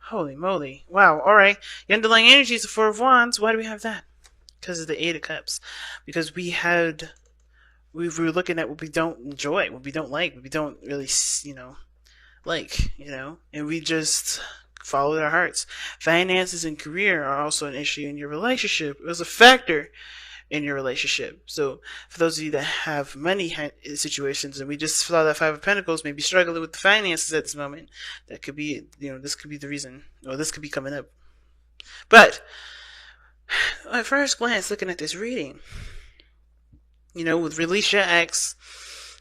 Holy moly. Wow. All right. The underlying energy is the Four of Wands. Why do we have that? Because of the Eight of Cups. Because we were looking at what we don't enjoy, what we don't like, what we don't really, and we just followed our hearts. Finances and career are also an issue in your relationship. It was a factor in your relationship. So for those of you that have money situations, and we just saw that Five of Pentacles, maybe struggling with the finances at this moment, that could be, this could be the reason, or this could be coming up. But at first glance, looking at this reading, with release your ex,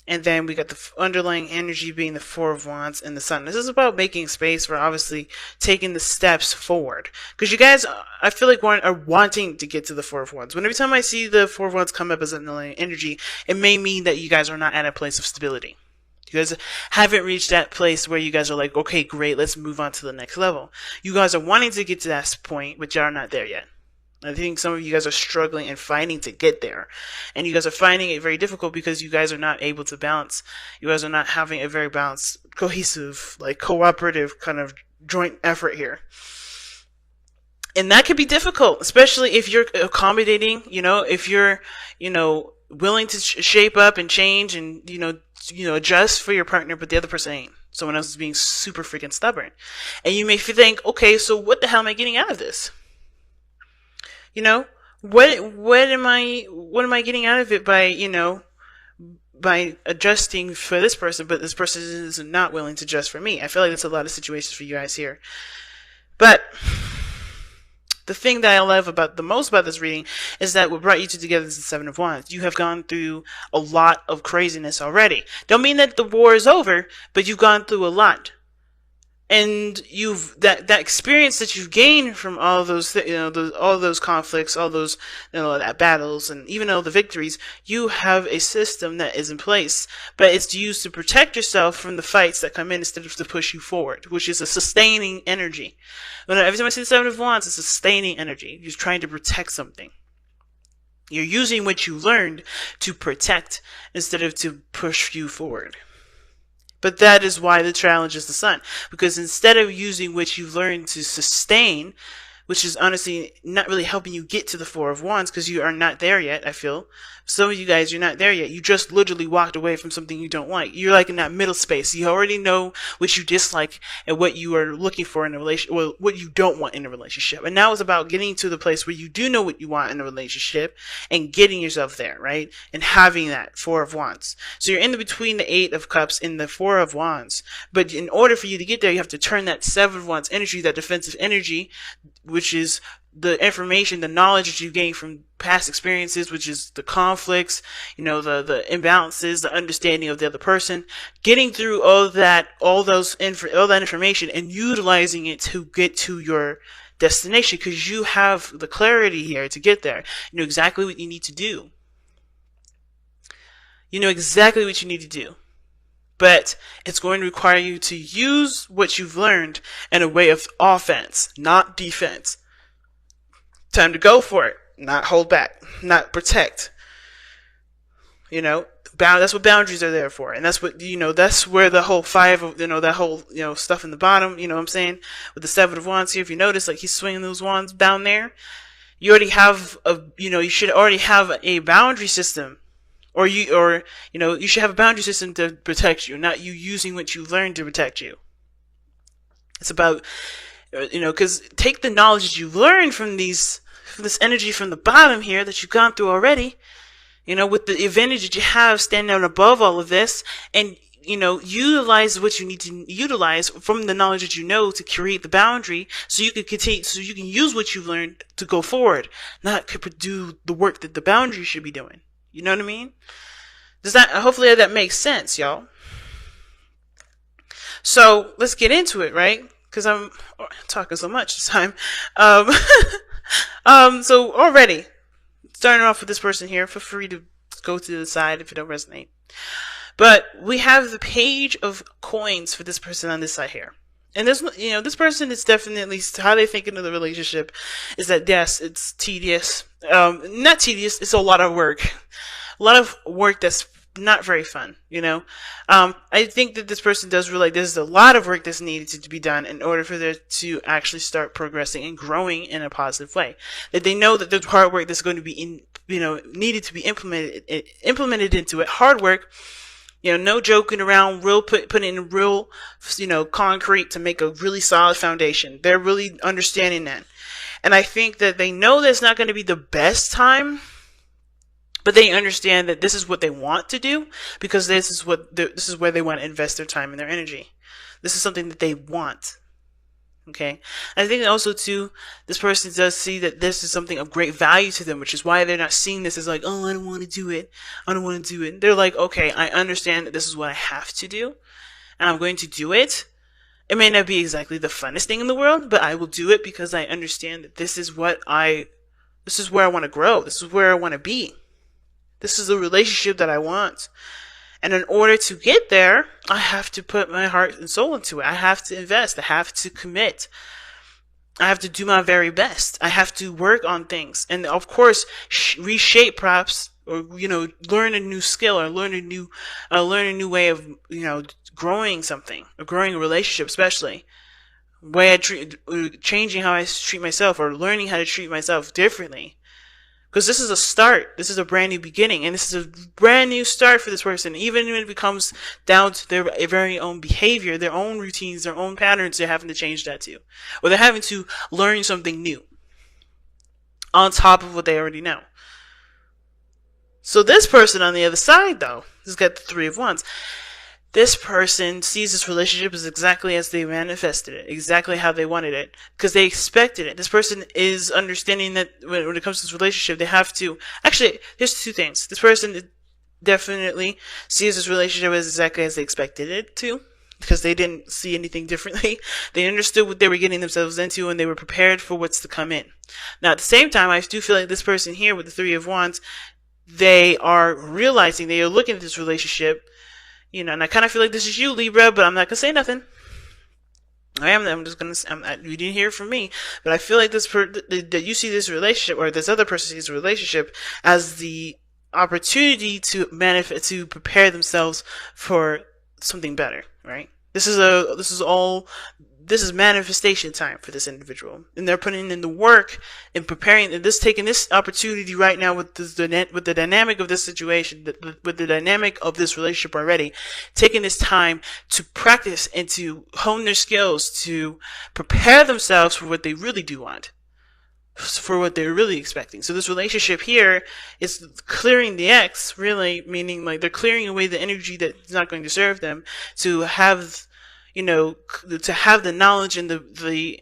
and then we got the underlying energy being the Four of Wands and the Sun. This is about making space for obviously taking the steps forward. Because you guys, I feel like, are wanting to get to the Four of Wands. Every time I see the Four of Wands come up as underlying energy, it may mean that you guys are not at a place of stability. You guys haven't reached that place where you guys are like, okay, great, let's move on to the next level. You guys are wanting to get to that point, but you are not there yet. I think some of you guys are struggling and fighting to get there. And you guys are finding it very difficult because you guys are not able to balance. You guys are not having a very balanced, cohesive, cooperative kind of joint effort here. And that could be difficult, especially if you're accommodating, if you're, willing to shape up and change and, adjust for your partner, but the other person ain't. Someone else is being super freaking stubborn. And you may think, okay, so what the hell am I getting out of this? What am I getting out of it by adjusting for this person, but this person is not willing to adjust for me? I feel like that's a lot of situations for you guys here. But the thing that I love the most about this reading is that what brought you two together is the Seven of Wands. You have gone through a lot of craziness already. Don't mean that the war is over, but you've gone through a lot. And that experience that you've gained from all those, all those conflicts, all those, battles, and even all the victories, you have a system that is in place, but it's used to protect yourself from the fights that come in instead of to push you forward, which is a sustaining energy. Every time I see the Seven of Wands, it's a sustaining energy. You're trying to protect something. You're using what you learned to protect instead of to push you forward. But that is why the challenge is the Sun. Because instead of using what you've learned to sustain, which is honestly not really helping you get to the Four of Wands, because you are not there yet, I feel. Some of you guys, you're not there yet. You just literally walked away from something you don't like. You're in that middle space. You already know what you dislike and what you are looking for in a relationship, well, what you don't want in a relationship. And now it's about getting to the place where you do know what you want in a relationship and getting yourself there, right? And having that Four of Wands. So you're in between the Eight of Cups and the Four of Wands. But in order for you to get there, you have to turn that Seven of Wands energy, that defensive energy, which is the information, the knowledge that you gain from past experiences, which is the conflicts, the imbalances, the understanding of the other person, getting through all that information and utilizing it to get to your destination, because you have the clarity here to get there. You know exactly what you need to do. You know exactly what you need to do. But it's going to require you to use what you've learned in a way of offense, not defense. Time to go for it, not hold back, not protect. That's what boundaries are there for. And that's what, that's where the whole five of, that whole, stuff in the bottom, what I'm saying? With the Seven of Wands here, if you notice, he's swinging those wands down there, you already have you should already have a boundary system. Or you should have a boundary system to protect you, not you using what you learned to protect you. It's about, because take the knowledge that you learned from this energy from the bottom here that you've gone through already, with the advantage that you have standing out above all of this, and, utilize what you need to utilize from the knowledge that you know to create the boundary so you can continue, so you can use what you've learned to go forward, not do the work that the boundary should be doing. You know what I mean? Hopefully that makes sense, y'all. So let's get into it, right? Because I'm talking so much this time. So already starting off with this person here. Feel free to go to the side if it don't resonate. But we have the Page of Coins for this person on this side here. And this person is definitely, how they think into the relationship is that, yes, it's tedious. Not tedious, it's a lot of work. A lot of work that's not very fun, you know. I think that this person does realize there's a lot of work that's needed to be done in order for them to actually start progressing and growing in a positive way. That they know that there's hard work that's going to be needed to be implemented into it. Hard work, no joking around, putting in real, concrete to make a really solid foundation. They're really understanding that. And I think that they know that it's not going to be the best time, but they understand that this is what they want to do, because this is where they want to invest their time and their energy. This is something that they want. Okay. I think also too, this person does see that this is something of great value to them, which is why they're not seeing this as like, oh, I don't want to do it. I don't want to do it. They're like, okay, I understand that this is what I have to do, and I'm going to do it. It may not be exactly the funnest thing in the world, but I will do it because I understand that this is where I want to grow. This is where I want to be. This is the relationship that I want. And in order to get there, I have to put my heart and soul into it. I have to invest. I have to commit. I have to do my very best. I have to work on things. And of course, reshape perhaps, or, learn a new skill, or learn a new way of, growing something, or growing a relationship, especially. Changing how I treat myself, or learning how to treat myself differently. Because this is a start. This is a brand new beginning. And this is a brand new start for this person. Even when it comes down to their very own behavior, their own routines, their own patterns, they're having to change that too. Or they're having to learn something new on top of what they already know. So this person on the other side, though, has got the Three of Wands. This person sees this relationship as exactly as they manifested it, exactly how they wanted it, because they expected it. This person is understanding that when it comes to this relationship, they have to... Actually, there's two things. This person definitely sees this relationship as exactly as they expected it to, because they didn't see anything differently. They understood what they were getting themselves into, and they were prepared for what's to come in. Now, at the same time, I do feel like this person here with the Three of Wands, they are realizing, they are looking at this relationship, and I kind of feel like this is you, Libra, but I'm not going to say nothing. I'm just going to, you didn't hear it from me, but I feel like that you see this relationship, or this other person sees a relationship as the opportunity to prepare themselves for something better, right? This is manifestation time for this individual, and they're putting in the work and preparing, and taking this opportunity right now with the dynamic of this situation, with the dynamic of this relationship already, taking this time to practice and to hone their skills, to prepare themselves for what they really do want, for what they're really expecting. So this relationship here is clearing the X, really, meaning like they're clearing away the energy that's not going to serve them, to have to have the knowledge and the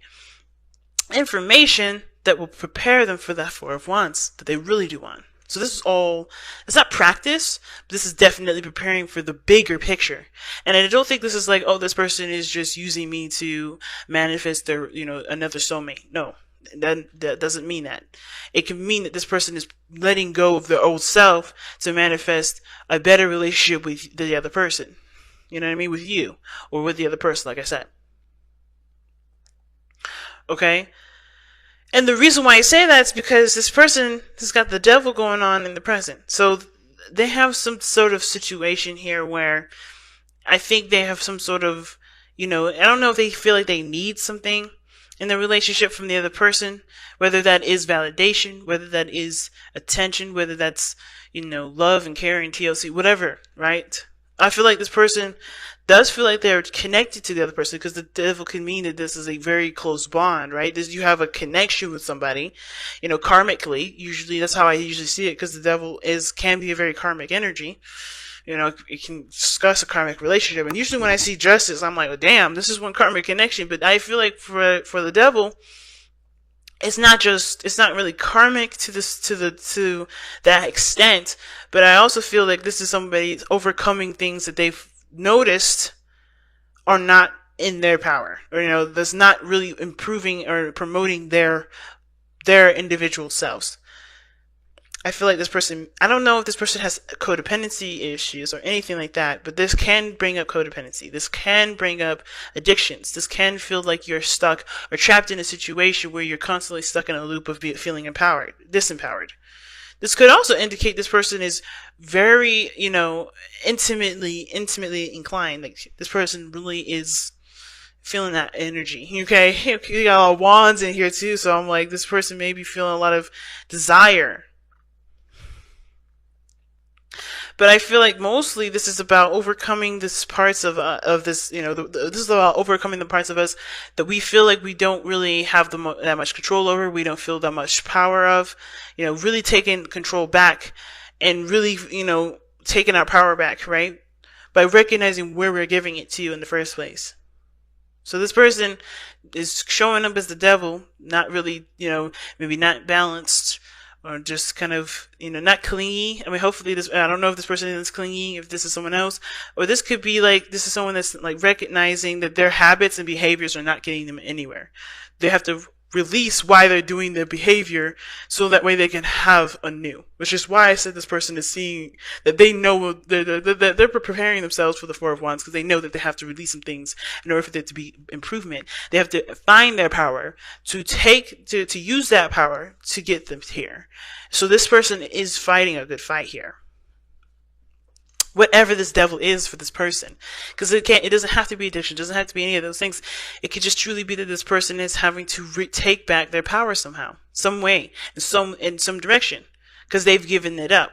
information that will prepare them for that Four of Wands that they really do want. So this is all, it's not practice, but this is definitely preparing for the bigger picture. And I don't think this is like, oh, this person is just using me to manifest their, another soulmate. No, that doesn't mean that. It can mean that this person is letting go of their old self to manifest a better relationship with the other person. You know what I mean? With you, or with the other person, like I said. Okay? And the reason why I say that is because this person has got the devil going on in the present. So they have some sort of situation here where I think they have some sort of, I don't know if they feel like they need something in the relationship from the other person, whether that is validation, whether that is attention, whether that's, love and caring, TLC, whatever, right? I feel like this person does feel like they're connected to the other person, because the devil can mean that this is a very close bond, right? You have a connection with somebody, karmically. Usually, that's how I usually see it, because the devil can be a very karmic energy. It can discuss a karmic relationship. And usually when I see justice, I'm like, oh, damn, this is one karmic connection. But I feel like for the devil, it's not really karmic to that extent, but I also feel like this is somebody overcoming things that they've noticed are not in their power, or that's not really improving or promoting their individual selves. I feel like this person, I don't know if this person has codependency issues or anything like that, but this can bring up codependency. This can bring up addictions. This can feel like you're stuck or trapped in a situation where you're constantly stuck in a loop of feeling disempowered. This could also indicate this person is very, intimately inclined. Like, this person really is feeling that energy. Okay? You got all wands in here too, so I'm like, this person may be feeling a lot of desire. But I feel like mostly this is about overcoming this parts of this, this is about overcoming the parts of us that we feel like we don't really have that much control over. We don't feel that much power of, really taking control back and really, taking our power back, right? By recognizing where we're giving it to in the first place. So this person is showing up as the devil, not really, maybe not balanced, or just kind of, not clingy. I mean, hopefully I don't know if this person is clingy, if this is someone else, or this could be like, this is someone that's like recognizing that their habits and behaviors are not getting them anywhere. They have to release why they're doing the behavior so that way they can have a new, which is why I said this person is seeing that they know they're preparing themselves for the Four of Wands, because they know that they have to release some things in order for there to be improvement. They have to find their power to use that power to get them here. So this person is fighting a good fight here, whatever this devil is for this person, because it doesn't have to be addiction, it doesn't have to be any of those things. It could just truly be that this person is having to take back their power somehow, some way, in some direction, because they've given it up,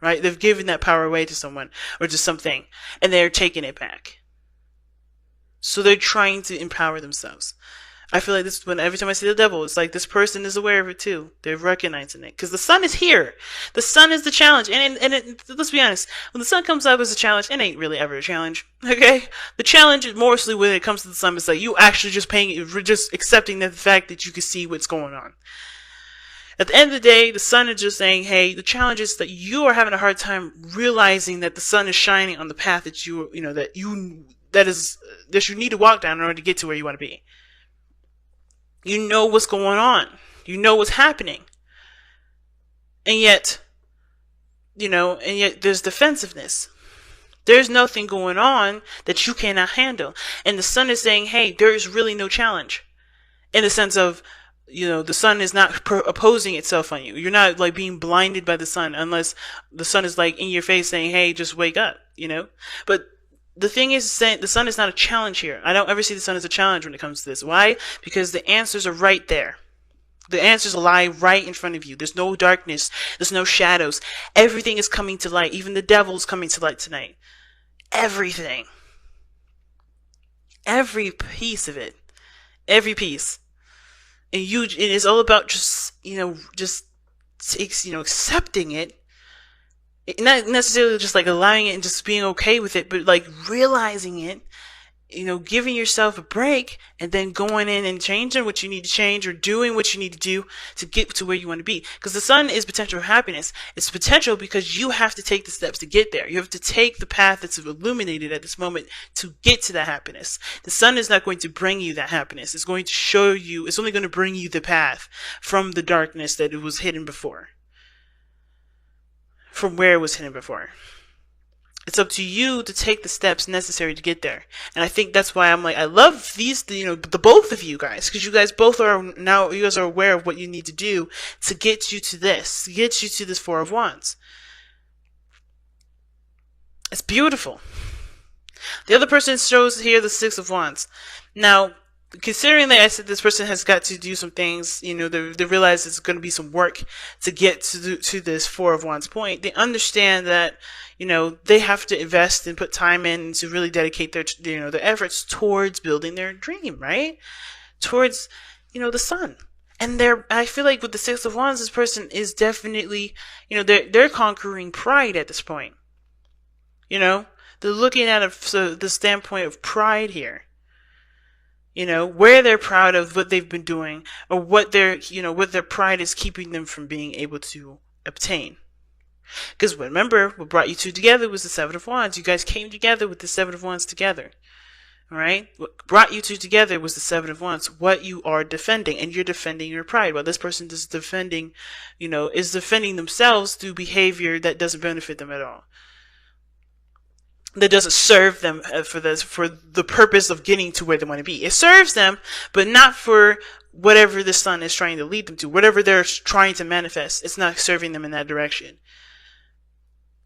right? They've given that power away to someone or to something, and they're taking it back. So they're trying to empower themselves. I feel like this, when every time I see the devil, it's like this person is aware of it too. They're recognizing it, because the sun is here. The sun is the challenge, and let's be honest. When the sun comes up as a challenge, it ain't really ever a challenge. Okay, the challenge is mostly when it comes to the sun. It's like you actually just accepting the fact that you can see what's going on. At the end of the day, the sun is just saying, hey, the challenge is that you are having a hard time realizing that the sun is shining on the path that you need to walk down in order to get to where you want to be. You know what's going on. You know what's happening. And yet there's defensiveness. There's nothing going on that you cannot handle. And the sun is saying, hey, there's really no challenge. In the sense of, the sun is not opposing itself on you. You're not like being blinded by the sun, unless the sun is like in your face saying, hey, just wake up, But the thing is, saying the sun is not a challenge here. I don't ever see the sun as a challenge when it comes to this. Why? Because the answers are right there. The answers lie right in front of you. There's no darkness. There's no shadows. Everything is coming to light. Even the devil's coming to light tonight. Everything. Every piece of it. Every piece. And it is all about just accepting it. Not necessarily just like allowing it and just being okay with it, but like realizing it, giving yourself a break, and then going in and changing what you need to change, or doing what you need to do to get to where you want to be. Because the sun is potential for happiness. It's potential because you have to take the steps to get there. You have to take the path that's illuminated at this moment to get to that happiness. The sun is not going to bring you that happiness. It's going to show you, it's only going to bring you the path from the darkness that it was hidden before. From where it was hidden before. It's up to you to take the steps necessary to get there. And I think that's why I'm like, I love these, the both of you guys, because you guys are aware of what you need to do to get you to this, Four of Wands. It's beautiful. The other person shows here the Six of Wands. Now, considering that I said this person has got to do some things, they realize it's going to be some work to get to this Four of Wands point. They understand that, they have to invest and put time in to really dedicate their efforts towards building their dream, right? Towards, the sun. And I feel like with the Six of Wands, this person is definitely, they're conquering pride at this point. They're looking at the standpoint of pride here. Where they're proud of what they've been doing, or what their pride is keeping them from being able to obtain. Because remember, what brought you two together was the Seven of Wands. You guys came together with the Seven of Wands together. Alright? What brought you two together was the Seven of Wands. What you are defending, and you're defending your pride. While this person is defending themselves through behavior that doesn't benefit them at all. That doesn't serve them for the purpose of getting to where they want to be. It serves them, but not for whatever the sun is trying to lead them to, whatever they're trying to manifest, it's not serving them in that direction.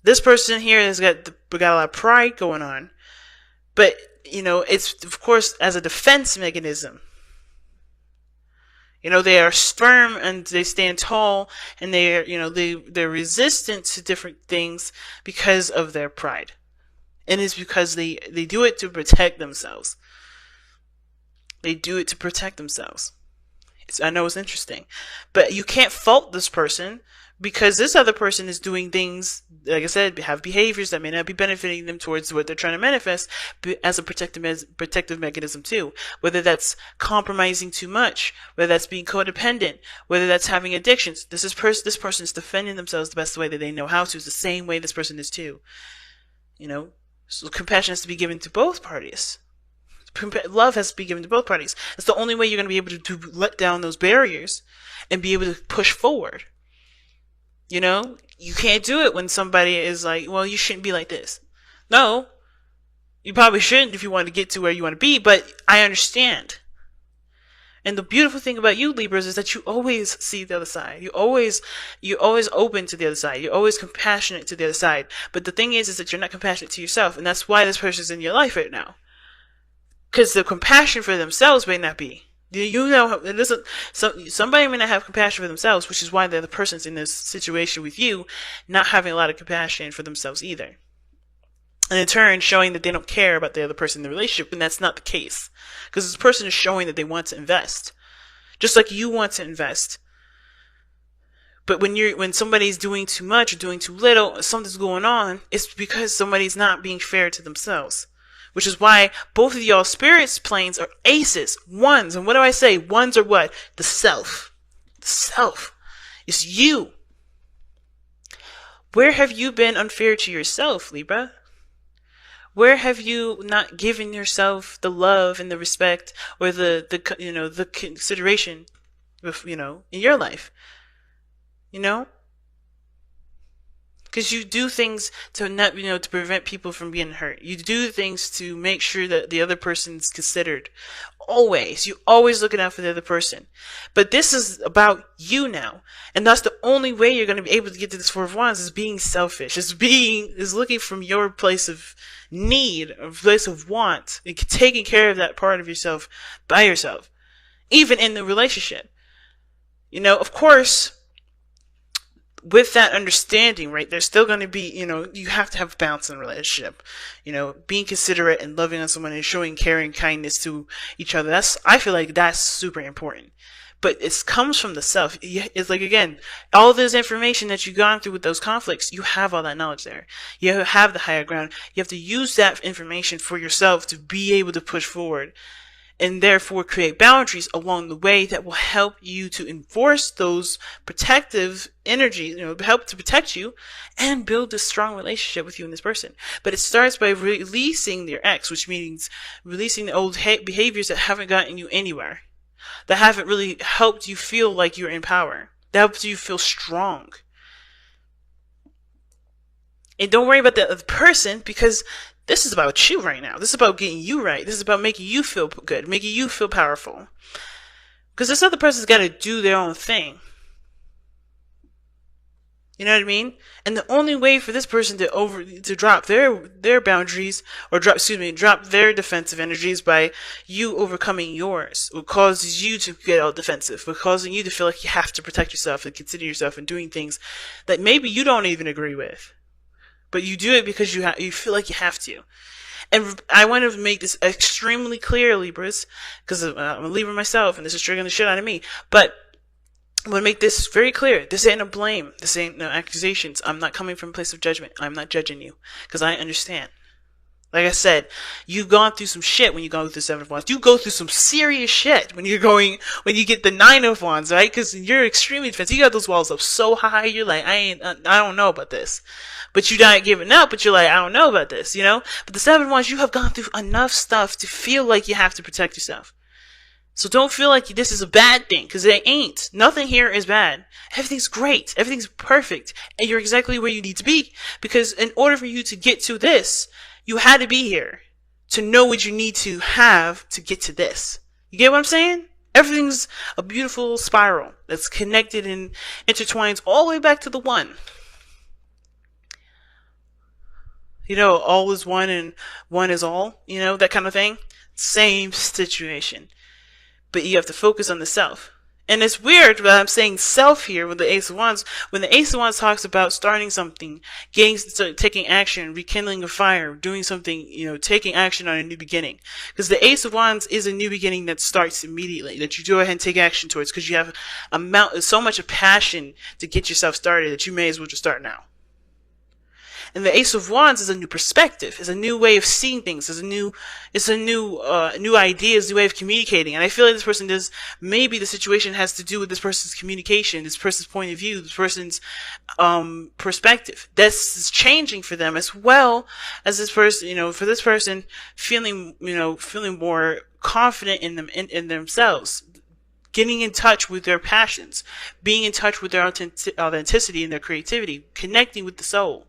This person here has got a lot of pride going on, but it's of course as a defense mechanism. They are firm and they stand tall, and they're resistant to different things because of their pride. And it's because they do it to protect themselves. They do it to protect themselves. I know it's interesting, but you can't fault this person, because this other person is doing things, like I said, have behaviors that may not be benefiting them towards what they're trying to manifest as a protective mechanism too. Whether that's compromising too much, whether that's being codependent, whether that's having addictions. This person is defending themselves the best way that they know how to. It's the same way this person is too. So compassion has to be given to both parties. Love has to be given to both parties. It's the only way you're going to be able to let down those barriers and be able to push forward. You can't do it when somebody is like, well, you shouldn't be like this. No, you probably shouldn't if you want to get to where you want to be, but I understand. And the beautiful thing about you, Libras, is that you always see the other side. You're always open to the other side. You're always compassionate to the other side. But the thing is that you're not compassionate to yourself, and that's why this person's in your life right now. Because the compassion for themselves may not be. Somebody may not have compassion for themselves, which is why the other person's in this situation with you, not having a lot of compassion for themselves either. And in turn, showing that they don't care about the other person in the relationship, and that's not the case. Because this person is showing that they want to invest. Just like you want to invest. But when somebody's doing too much or doing too little, something's going on, it's because somebody's not being fair to themselves. Which is why both of y'all spirits planes are aces, ones. And what do I say? Ones are what? The self. The self. It's you. Where have you been unfair to yourself, Libra? Where have you not given yourself the love and the respect or the consideration in your life? Because you do things to not, to prevent people from being hurt. You do things to make sure that the other person's considered. Always. You're always looking out for the other person. But this is about you now. And that's the only way you're going to be able to get to this Four of Wands, is being selfish. Is looking from your place of need, a place of want, and taking care of that part of yourself by yourself. Even in the relationship. Of course, with that understanding, right, there's still going to be, you have to have balance in a relationship. Being considerate and loving on someone and showing care and kindness to each other. I feel like that's super important. But it comes from the self. It's like, again, all this information that you've gone through with those conflicts, you have all that knowledge there. You have the higher ground. You have to use that information for yourself to be able to push forward. And therefore create boundaries along the way that will help you to enforce those protective energies, help to protect you and build a strong relationship with you and this person. But it starts by releasing your ex, which means releasing the old behaviors that haven't gotten you anywhere, that haven't really helped you feel like you're in power, that helps you feel strong. And don't worry about the other person, because this is about you right now. This is about getting you right. This is about making you feel good, making you feel powerful. Because this other person's got to do their own thing. You know what I mean? And the only way for this person to drop their boundaries, or drop their defensive energies by you overcoming yours. What causes you to get all defensive. What causing you to feel like you have to protect yourself and consider yourself and doing things that maybe you don't even agree with. But you do it because you feel like you have to. And I want to make this extremely clear, Libras, because I'm a Libra myself, and this is triggering the shit out of me. But I'm going to make this very clear. This ain't a blame. This ain't no accusations. I'm not coming from a place of judgment. I'm not judging you, because I understand. Like I said, you've gone through some shit when you go through Seven of Wands. You go through some serious shit when you get the Nine of Wands, right? Because you're extremely defensive. You got those walls up so high, you're like, I don't know about this. But you're not giving up, but you're like, I don't know about this, But the Seven of Wands, you have gone through enough stuff to feel like you have to protect yourself. So don't feel like this is a bad thing, because it ain't. Nothing here is bad. Everything's great. Everything's perfect. And you're exactly where you need to be. Because in order for you to get to this, you had to be here to know what you need to have to get to this. You get what I'm saying? Everything's a beautiful spiral that's connected and intertwines all the way back to the one. All is one and one is all, that kind of thing. Same situation. But you have to focus on the self. And it's weird that I'm saying self here with the Ace of Wands. When the Ace of Wands talks about starting something, taking action, rekindling a fire, doing something, taking action on a new beginning. Because the Ace of Wands is a new beginning that starts immediately, that you go ahead and take action towards, because you have so much of passion to get yourself started that you may as well just start now. And the Ace of Wands is a new perspective, is a new way of seeing things, is a new ideas, new way of communicating. And I feel like this person maybe the situation has to do with this person's communication, this person's point of view, this person's perspective. This is changing for them, as well as this person, for this person feeling more confident in themselves. Getting in touch with their passions, being in touch with their authenticity and their creativity, connecting with the soul.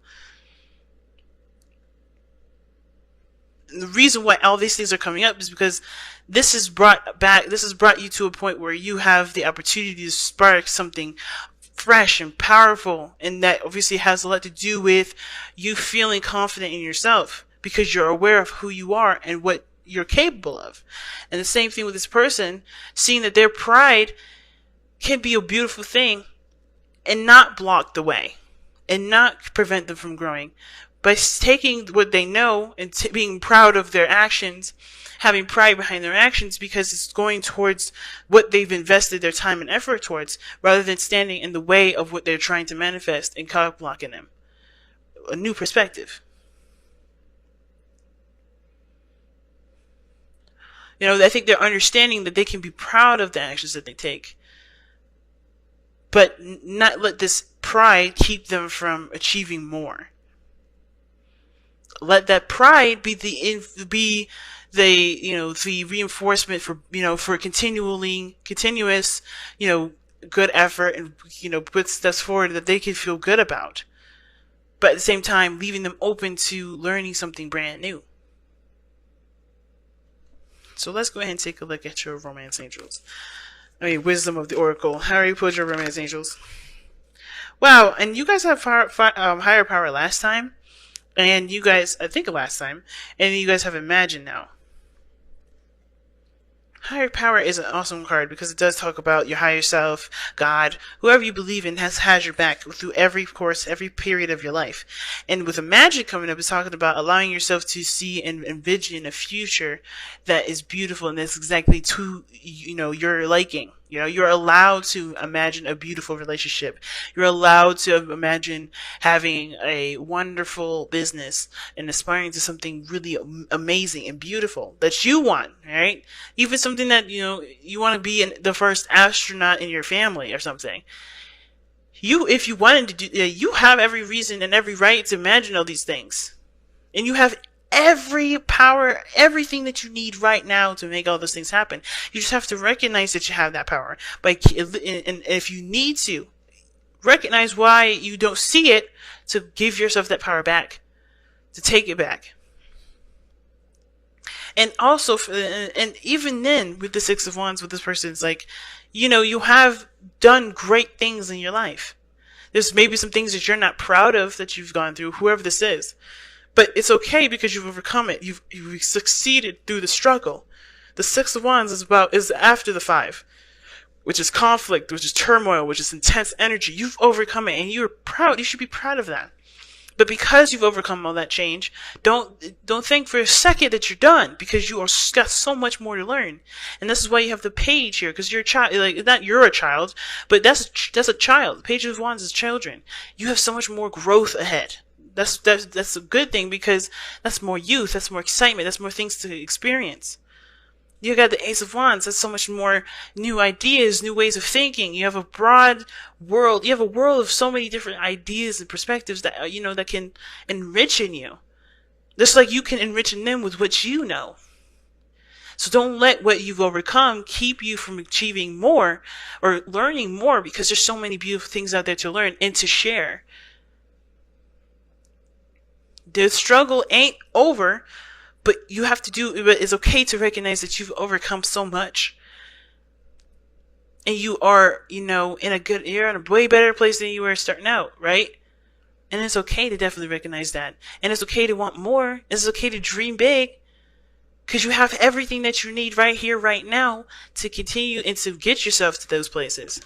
The reason why all these things are coming up is because this has brought you to a point where you have the opportunity to spark something fresh and powerful, and that obviously has a lot to do with you feeling confident in yourself, because you're aware of who you are and what you're capable of. And the same thing with this person, seeing that their pride can be a beautiful thing and not block the way and not prevent them from growing. By taking what they know and being proud of their actions, having pride behind their actions, because it's going towards what they've invested their time and effort towards, rather than standing in the way of what they're trying to manifest and cock blocking them. A new perspective. I think they're understanding that they can be proud of the actions that they take, but not let this pride keep them from achieving more. Let that pride be the reinforcement for continuous, good effort, and, put steps forward that they can feel good about. But at the same time, leaving them open to learning something brand new. So let's go ahead and take a look at your romance angels. Wisdom of the Oracle. How are you put your romance angels? Wow, and you guys have higher power last time. And you guys, I think last time, and you guys have Imagine now. Higher power is an awesome card because it does talk about your higher self, God, whoever you believe in has your back through every period of your life. And with Imagine coming up, it's talking about allowing yourself to see and envision a future that is beautiful and that's exactly to, your liking. You're allowed to imagine a beautiful relationship. You're allowed to imagine having a wonderful business and aspiring to something really amazing and beautiful that you want, right? Even something that, you want to be the first astronaut in your family or something. If you wanted to do, you have every reason and every right to imagine all these things. And you have every power, everything that you need right now to make all those things happen. You just have to recognize that you have that power. And if you need to, recognize why you don't see it, to give yourself that power back, to take it back. And also, and even then, with the Six of Wands, with this person, it's like, you have done great things in your life. There's maybe some things that you're not proud of that you've gone through, whoever this is. But it's okay because you've overcome it. You've succeeded through the struggle. The Six of Wands is after the Five, which is conflict, which is turmoil, which is intense energy. You've overcome it, and you're proud. You should be proud of that. But because you've overcome all that change, don't think for a second that you're done, because you got so much more to learn. And this is why you have the Page here, because you're a child. Like, not you're a child, but that's a child. The Page of Wands is children. You have so much more growth ahead. That's a good thing, because that's more youth, that's more excitement, that's more things to experience. You got the Ace of Wands, that's so much more new ideas, new ways of thinking. You have a broad world. You have a world of so many different ideas and perspectives that, that can enrich in you. Just like you can enrich in them with what you know. So don't let what you've overcome keep you from achieving more or learning more, because there's so many beautiful things out there to learn and to share. The struggle ain't over, but you have to but it's okay to recognize that you've overcome so much. and you are, you're in a way better place than you were starting out, right? And it's okay to definitely recognize that. And it's okay to want more. It's okay to dream big. Because you have everything that you need right here, right now, to continue and to get yourself to those places.